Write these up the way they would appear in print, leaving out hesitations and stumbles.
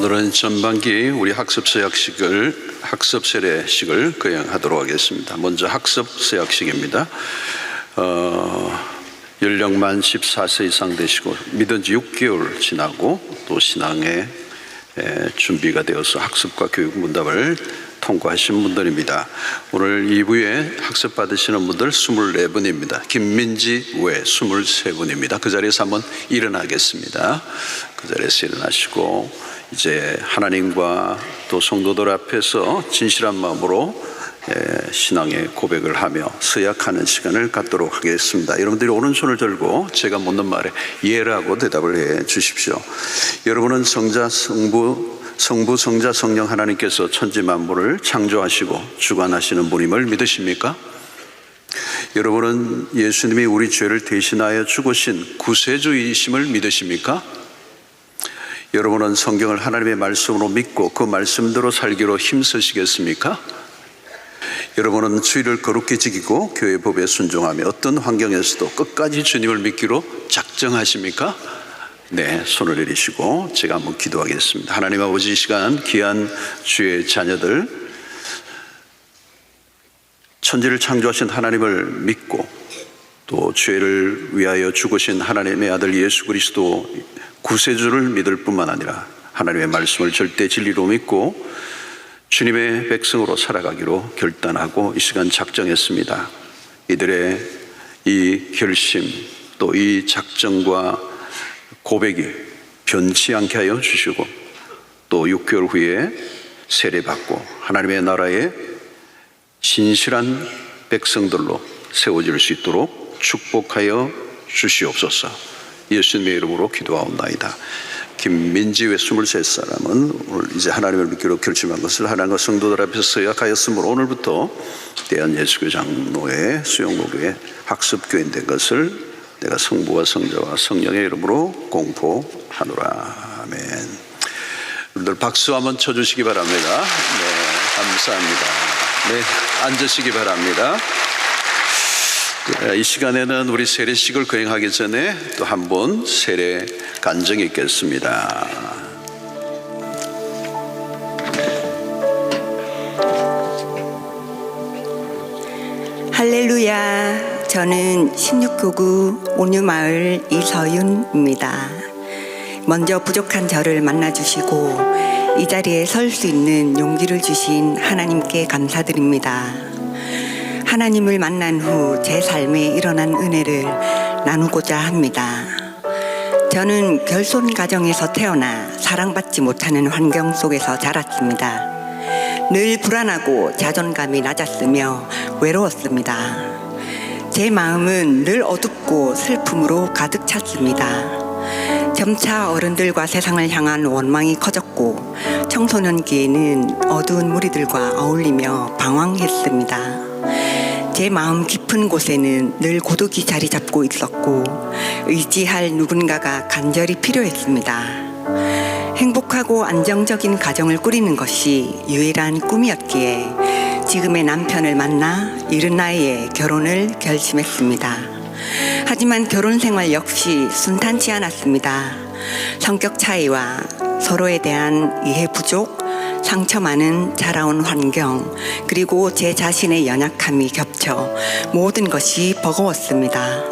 오늘은 전반기 우리 학습 세례식을 거행하도록 하겠습니다. 먼저 학습 세학식입니다. 연령 만 14세 이상 되시고 믿은 지 6개월 지나고 또 신앙에 준비가 되어서 학습과 교육 문답을 통과하신 분들입니다. 오늘 2부에 학습 받으시는 분들 24분입니다. 김민지 외 23분입니다. 그 자리에서 한번 일어나겠습니다. 그 자리에서 일어나시고 이제 하나님과 또 성도들 앞에서 진실한 마음으로 신앙의 고백을 하며 서약하는 시간을 갖도록 하겠습니다. 여러분들이 오른손을 들고 제가 묻는 말에 예라고 대답을 해 주십시오. 여러분은 성자, 성부, 성자, 성령 하나님께서 천지 만물을 창조하시고 주관하시는 분임을 믿으십니까? 여러분은 예수님이 우리 죄를 대신하여 죽으신 구세주이심을 믿으십니까? 여러분은 성경을 하나님의 말씀으로 믿고 그 말씀대로 살기로 힘쓰시겠습니까? 여러분은 주의를 거룩히 지키고 교회 법에 순종하며 어떤 환경에서도 끝까지 주님을 믿기로 작정하십니까? 네, 손을 내리시고 제가 한번 기도하겠습니다. 하나님 아버지, 이 시간 귀한 주의 자녀들, 천지를 창조하신 하나님을 믿고 또 죄를 위하여 죽으신 하나님의 아들 예수 그리스도 구세주를 믿을 뿐만 아니라 하나님의 말씀을 절대 진리로 믿고 주님의 백성으로 살아가기로 결단하고 이 시간 작정했습니다. 이들의 이 결심 또 이 작정과 고백이 변치 않게 하여 주시고 또 6개월 후에 세례받고 하나님의 나라의 신실한 백성들로 세워질 수 있도록 축복하여 주시옵소서. 예수님의 이름으로 기도하옵나이다. 김민지 외 23사람은 오늘 이제 하나님을 믿기로 결심한 것을 하나님과 성도들 앞에서 서약하였으므로 오늘부터 대한예수교 장로회 수영목교회 학습교인 된 것을 내가 성부와 성자와 성령의 이름으로 공포하노라. 아멘. 여러분들 박수 한번 쳐주시기 바랍니다. 네, 감사합니다. 네, 앉으시기 바랍니다. 이 시간에는 우리 세례식을 거행하기 전에 또 한 번 세례 간증이 있겠습니다. 할렐루야. 저는 16교구 온유마을 이서윤입니다. 먼저 부족한 저를 만나주시고 이 자리에 설 수 있는 용기를 주신 하나님께 감사드립니다. 하나님을 만난 후 제 삶에 일어난 은혜를 나누고자 합니다. 저는 결손 가정에서 태어나 사랑받지 못하는 환경 속에서 자랐습니다. 늘 불안하고 자존감이 낮았으며 외로웠습니다. 제 마음은 늘 어둡고 슬픔으로 가득 찼습니다. 점차 어른들과 세상을 향한 원망이 커졌고 청소년기에는 어두운 무리들과 어울리며 방황했습니다. 제 마음 깊은 곳에는 늘 고독이 자리 잡고 있었고 의지할 누군가가 간절히 필요했습니다. 행복하고 안정적인 가정을 꾸리는 것이 유일한 꿈이었기에 지금의 남편을 만나 이른 나이에 결혼을 결심했습니다. 하지만 결혼 생활 역시 순탄치 않았습니다. 성격 차이와 서로에 대한 이해 부족, 상처 많은 자라온 환경, 그리고 제 자신의 연약함이 겹쳐 모든 것이 버거웠습니다.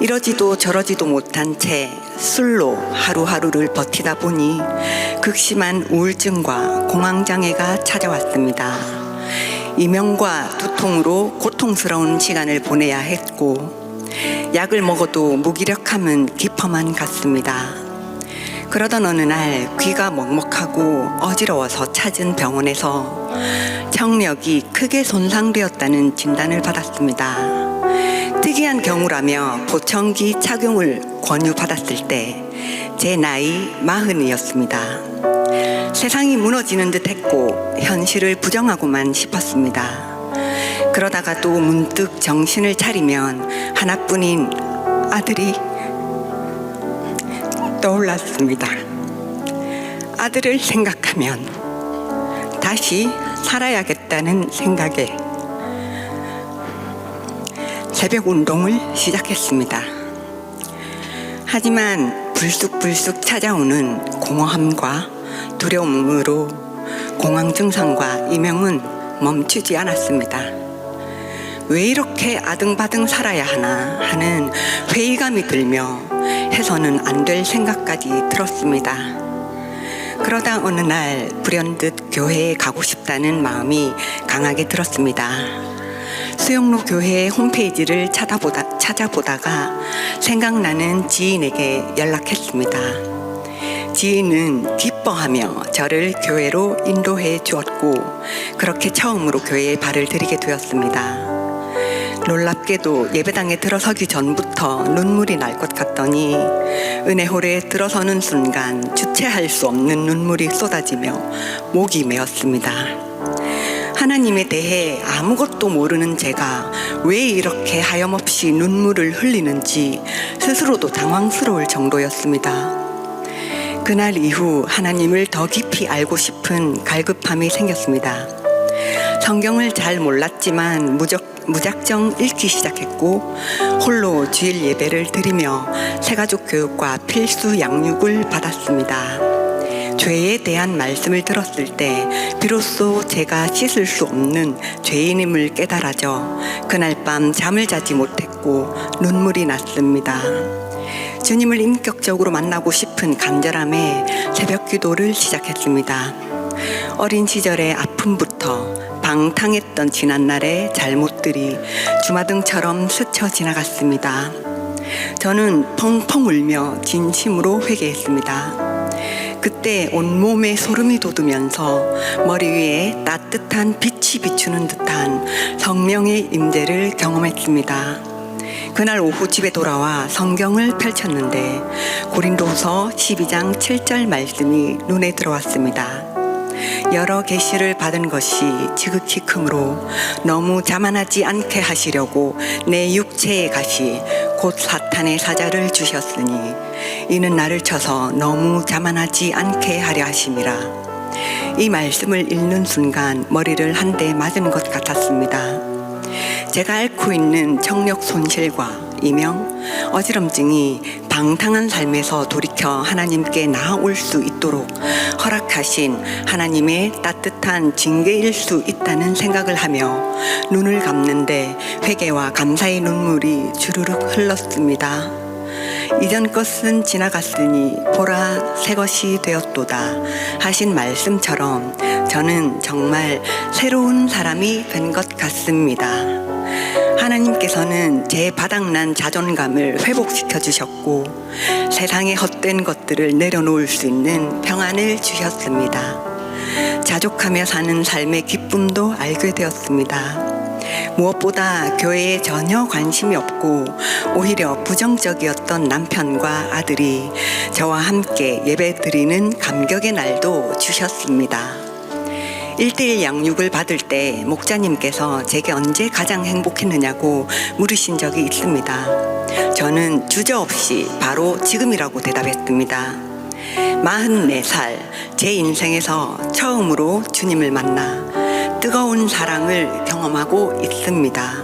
이러지도 저러지도 못한 채 술로 하루하루를 버티다 보니 극심한 우울증과 공황장애가 찾아왔습니다. 이명과 두통으로 고통스러운 시간을 보내야 했고 약을 먹어도 무기력함은 깊어만 갔습니다. 그러던 어느 날 귀가 먹먹하고 어지러워서 찾은 병원에서 청력이 크게 손상되었다는 진단을 받았습니다. 특이한 경우라며 보청기 착용을 권유받았을 때 제 나이 40이었습니다. 세상이 무너지는 듯 했고 현실을 부정하고만 싶었습니다. 그러다가 또 문득 정신을 차리면 하나뿐인 아들이 떠올랐습니다. 아들을 생각하면 다시 살아야겠다는 생각에 새벽 운동을 시작했습니다. 하지만 불쑥불쑥 찾아오는 공허함과 두려움으로 공황 증상과 이명은 멈추지 않았습니다. 왜 이렇게 아등바등 살아야 하나 하는 회의감이 들며 해서는 안 될 생각까지 들었습니다. 그러다 어느 날 불현듯 교회에 가고 싶다는 마음이 강하게 들었습니다. 수영로 교회 홈페이지를 찾아보다가 생각나는 지인에게 연락했습니다. 지인은 기뻐하며 저를 교회로 인도해 주었고 그렇게 처음으로 교회에 발을 들이게 되었습니다. 놀랍게도 예배당에 들어서기 전부터 눈물이 날 것 같더니 은혜홀에 들어서는 순간 주체할 수 없는 눈물이 쏟아지며 목이 메었습니다. 하나님에 대해 아무것도 모르는 제가 왜 이렇게 하염없이 눈물을 흘리는지 스스로도 당황스러울 정도였습니다. 그날 이후 하나님을 더 깊이 알고 싶은 갈급함이 생겼습니다. 성경을 잘 몰랐지만 무작정 읽기 시작했고 홀로 주일 예배를 드리며 새가족 교육과 필수 양육을 받았습니다. 죄에 대한 말씀을 들었을 때 비로소 제가 씻을 수 없는 죄인임을 깨달아져 그날 밤 잠을 자지 못했고 눈물이 났습니다. 주님을 인격적으로 만나고 싶은 간절함에 새벽 기도를 시작했습니다. 어린 시절의 아픔부터 방탕했던 지난날의 잘못들이 주마등처럼 스쳐 지나갔습니다. 저는 펑펑 울며 진심으로 회개했습니다. 그때 온몸에 소름이 돋으면서 머리 위에 따뜻한 빛이 비추는 듯한 성령의 임재를 경험했습니다. 그날 오후 집에 돌아와 성경을 펼쳤는데 고린도후서 12장 7절 말씀이 눈에 들어왔습니다. 여러 계시를 받은 것이 지극히 크므로 너무 자만하지 않게 하시려고 내 육체의 가시 곧 사탄의 사자를 주셨으니 이는 나를 쳐서 너무 자만하지 않게 하려 하심이라. 이 말씀을 읽는 순간 머리를 한 대 맞은 것 같았습니다. 제가 앓고 있는 청력 손실과 이명, 어지럼증이 방탕한 삶에서 돌이켜 하나님께 나아올 수 있도록 허락하신 하나님의 따뜻한 징계일 수 있다는 생각을 하며 눈을 감는데 회개와 감사의 눈물이 주르륵 흘렀습니다. 이전 것은 지나갔으니 보라 새 것이 되었도다 하신 말씀처럼 저는 정말 새로운 사람이 된 것 같습니다. 하나님께서는 제 바닥난 자존감을 회복시켜 주셨고 세상의 헛된 것들을 내려놓을 수 있는 평안을 주셨습니다. 자족하며 사는 삶의 기쁨도 알게 되었습니다. 무엇보다 교회에 전혀 관심이 없고 오히려 부정적이었던 남편과 아들이 저와 함께 예배드리는 감격의 날도 주셨습니다. 1:1 양육을 받을 때 목자님께서 제게 언제 가장 행복했느냐고 물으신 적이 있습니다. 저는 주저없이 바로 지금이라고 대답했습니다. 44살 제 인생에서 처음으로 주님을 만나 뜨거운 사랑을 경험하고 있습니다.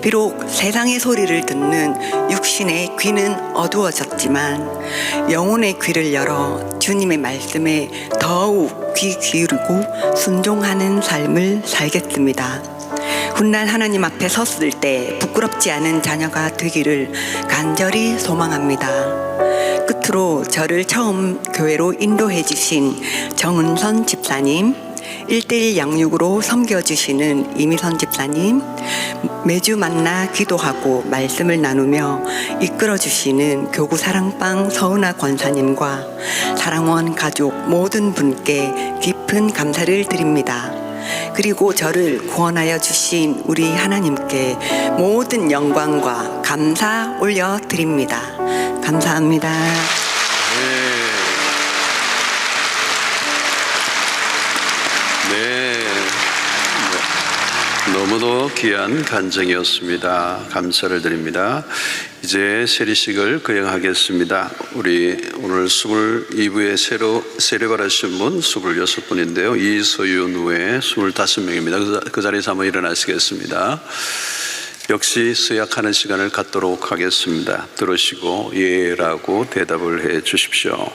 비록 세상의 소리를 듣는 육신의 귀는 어두워졌지만 영혼의 귀를 열어 주님의 말씀에 더욱 귀 기울이고 순종하는 삶을 살겠습니다. 훗날 하나님 앞에 섰을 때 부끄럽지 않은 자녀가 되기를 간절히 소망합니다. 끝으로 저를 처음 교회로 인도해 주신 정은선 집사님, 1:1 양육으로 섬겨주시는 이미선 집사님, 매주 만나 기도하고 말씀을 나누며 이끌어주시는 교구 사랑방 서은아 권사님과 사랑원 가족 모든 분께 깊은 감사를 드립니다. 그리고 저를 구원하여 주신 우리 하나님께 모든 영광과 감사 올려드립니다. 감사합니다. 너무도 귀한 간증이었습니다. 감사를 드립니다. 이제 세리식을 거행하겠습니다. 우리 오늘 22부에 새로 세례받으신 분 26분인데요. 이소윤 외에 25명입니다. 그 자리에서 한번 일어나시겠습니다. 역시 수약하는 시간을 갖도록 하겠습니다. 들으시고 예라고 대답을 해 주십시오.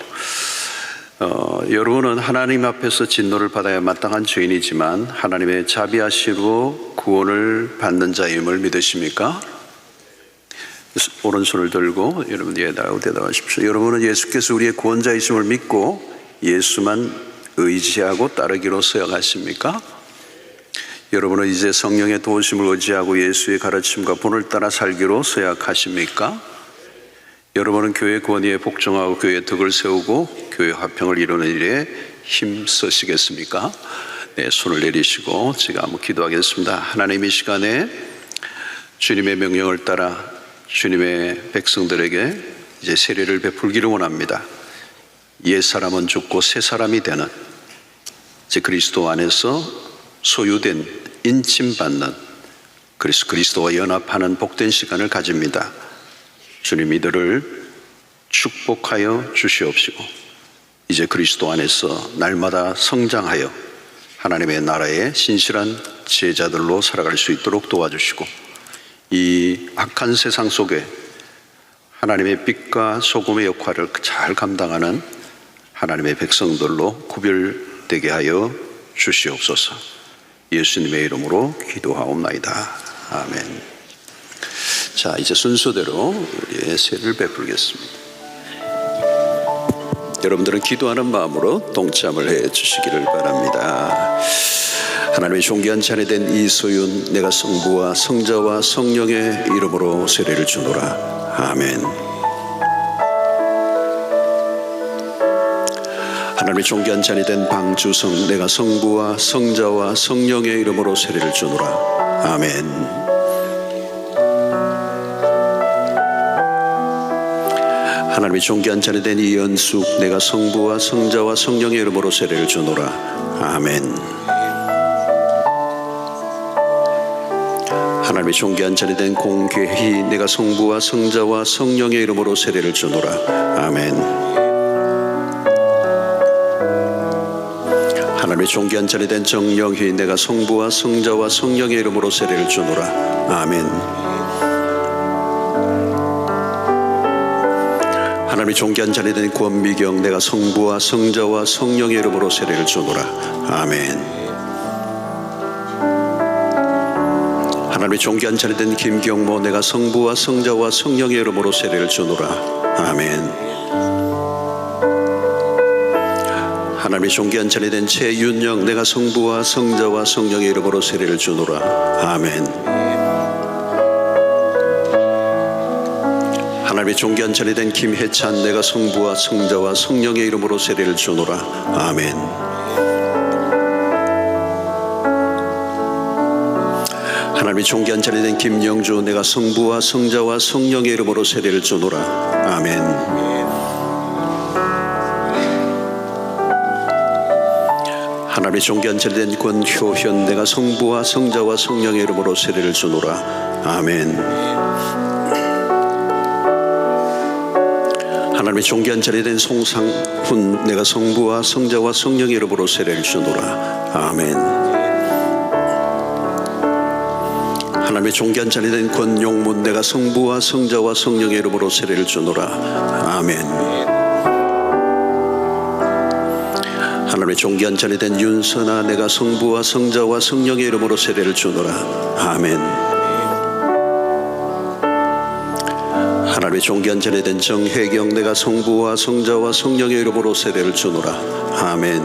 여러분은 하나님 앞에서 진노를 받아야 마땅한 죄인이지만 하나님의 자비하심으로 구원을 받는 자임을 믿으십니까? 오른손을 들고 여러분 예다라고 대답하십시오. 여러분은 예수께서 우리의 구원자이심을 믿고 예수만 의지하고 따르기로 서약하십니까? 여러분은 이제 성령의 도우심을 의지하고 예수의 가르침과 본을 따라 살기로 서약하십니까? 여러분은 교회 권위에 복종하고 교회의 덕을 세우고 교회 화평을 이루는 일에 힘쓰시겠습니까? 네, 손을 내리시고 제가 한번 기도하겠습니다. 하나님, 이 시간에 주님의 명령을 따라 주님의 백성들에게 이제 세례를 베풀기를 원합니다. 옛 사람은 죽고 새 사람이 되는, 이제 그리스도 안에서 소유된, 인침받는, 그래서 그리스도와 연합하는 복된 시간을 가집니다. 주님, 이들을 축복하여 주시옵시고 이제 그리스도 안에서 날마다 성장하여 하나님의 나라의 신실한 제자들로 살아갈 수 있도록 도와주시고 이 악한 세상 속에 하나님의 빛과 소금의 역할을 잘 감당하는 하나님의 백성들로 구별되게 하여 주시옵소서. 예수님의 이름으로 기도하옵나이다. 아멘. 자, 이제 순서대로 우리의 세례를 베풀겠습니다. 여러분들은 기도하는 마음으로 동참을 해 주시기를 바랍니다. 하나님의 존귀한 자녀된 이소윤, 내가 성부와 성자와 성령의 이름으로 세례를 주노라. 아멘. 하나님의 존귀한 자녀된 방주성, 내가 성부와 성자와 성령의 이름으로 세례를 주노라. 아멘. 하나님의 존귀한 자녀된 이연숙, 내가 성부와 성자와 성령의 이름으로 세례를 주노라. 아멘. 하나님의 존귀한 자녀된 공계희, 내가 성부와 성자와 성령의 이름으로 세례를 주노라. 아멘. 하나님의 존귀한 자녀된 정영희, 내가 성부와 성자와 성령의 이름으로 세례를 주노라. 아멘. 하나님의 존귀한 자녀된 권미경, 내가 성부와 성자와 성령의 이름으로 세례를 주노라. 아멘. 하나님의 존귀한 자녀된 김경모, 내가 성부와 성자와 성령의 이름으로 세례를 주노라. 아멘. 하나님의 존귀한 자녀된 최윤영, 내가 성부와 성자와 성령의 이름으로 세례를 주노라. 아멘. 하나님의 존귀한 자녀된 김혜찬, 내가 성부와 성자와 성령의 이름으로 세례를 주노라. 아멘. 하나님의 존귀한 자녀된 김영주, 내가 성부와 성자와 성령의 이름으로 세례를 주노라. 아멘. 하나님의 존귀한 자녀된 권효현, 내가 성부와 성자와 성령의 이름으로 세례를 주노라. 아멘. 하나님의 존귀한 자녀된 송상훈, 내가 성부와 성자와 성령의 이름으로 세례를 주노라. 아멘. 하나님의 존귀한 자녀된 권용문, 내가 성부와 성자와 성령의 이름으로 세례를 주노라. 아멘. 하나님의 존귀한 자녀된 윤선아, 내가 성부와 성자와 성령의 이름으로 세례를 주노라. 아멘. 하나님의 존귀한 자녀된 정혜경, 내가 성부와 성자와 성령의 이름으로 세례를 주노라. 아멘.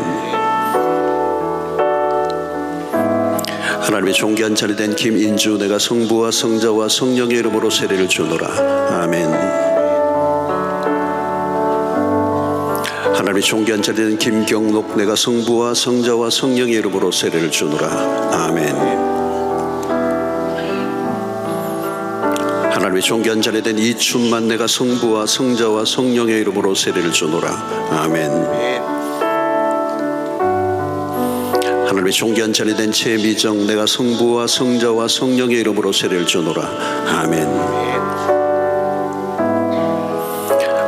하나님의 존귀한 자녀된 김인주, 내가 성부와 성자와 성령의 이름으로 세례를 주노라. 아멘. 하나님의 존귀한 자녀된 김경록, 내가 성부와 성자와 성령의 이름으로 세례를 주노라. 아멘. 하나님의 존귀한 자녀된 이춘만, 내가 성부와 성자와 성령의 이름으로 세례를 주노라. 아멘. 하나님의 존귀한 자녀된 최미정, 내가 성부와 성자와 성령의 이름으로 세례를 주노라. 아멘.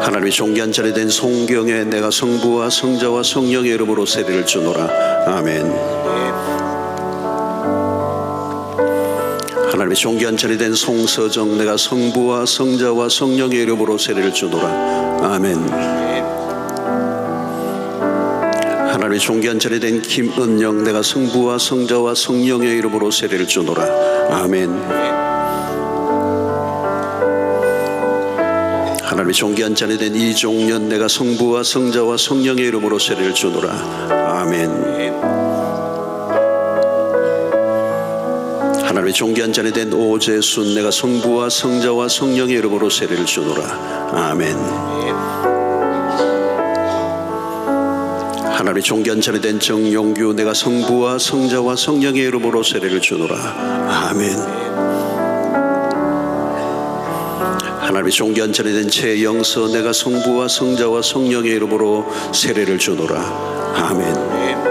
하나님의 존귀한 자녀된 송경애, 내가 성부와 성자와 성령의 이름으로 세례를 주노라. 아멘. 하나님의 존귀한 자녀된 송서정, 내가 성부와 성자와 성령의 이름으로 세례를 주노라. 아멘. 하나님의 존귀한 자리 된 김은영 내가 성부와 성자와 성령의 이름으로 세례를 주노라. 아멘. 하나님의 존귀한 자리 된 이종년 내가 성부와 성자와 성령의 이름으로 세례를 주노라. 아멘. 하나님의 존귀한 자리 된 오재순 내가 성부와 성자와 성령의 이름으로 세례를 주노라. 아멘. 하나님의 존귀한 자리 된 정용규 내가 성부와 성자와 성령의 이름으로 세례를 주노라. 아멘. 하나님의 존귀한 자리 된 최영서 내가 성부와 성자와 성령의 이름으로 세례를 주노라. 아멘.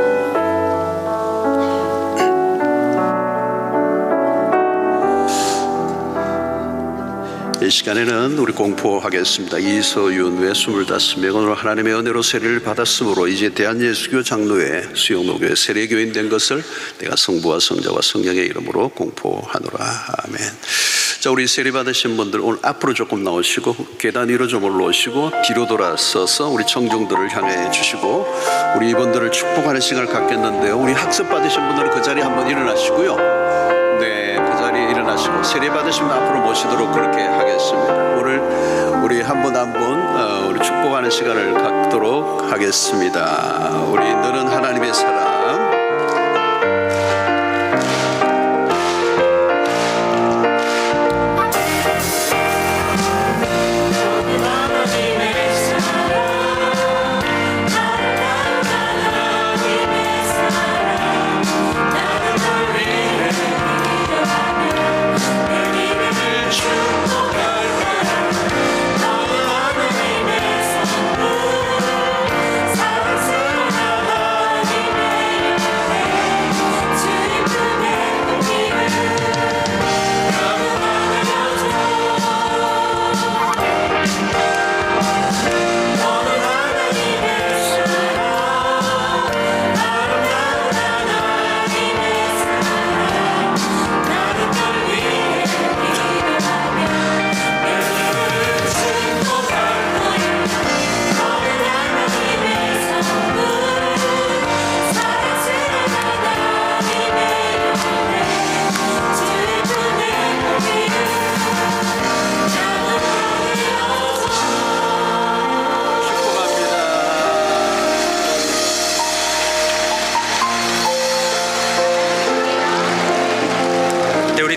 이 시간에는 우리 공포하겠습니다. 이서윤 외 25명 오늘 하나님의 은혜로 세례를 받았으므로 이제 대한예수교 장로회 수영로교회 세례교인 된 것을 내가 성부와 성자와 성령의 이름으로 공포하노라. 아멘. 자, 우리 세례 받으신 분들 오늘 앞으로 조금 나오시고 계단 위로 좀 올라오시고 뒤로 돌아서서 우리 청중들을 향해 주시고 우리 이분들을 축복하는 시간을 갖겠는데요. 우리 학습 받으신 분들은 그 자리에 한번 일어나시고요. 네, 그 자리에 일어나시고 세례 받으시면 앞으로 모시도록 그렇게 하겠습니다. 오늘 우리 한 분 한 분 우리 축복하는 시간을 갖도록 하겠습니다. 우리 너는 하나님의 사람.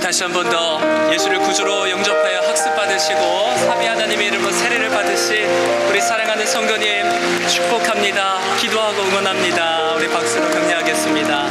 다시 한 번 더 예수를 구주로 영접하여 학습받으시고 사비 하나님의 이름으로 세례를 받으신 우리 사랑하는 성도님 축복합니다. 기도하고 응원합니다. 우리 박수로 격려하겠습니다.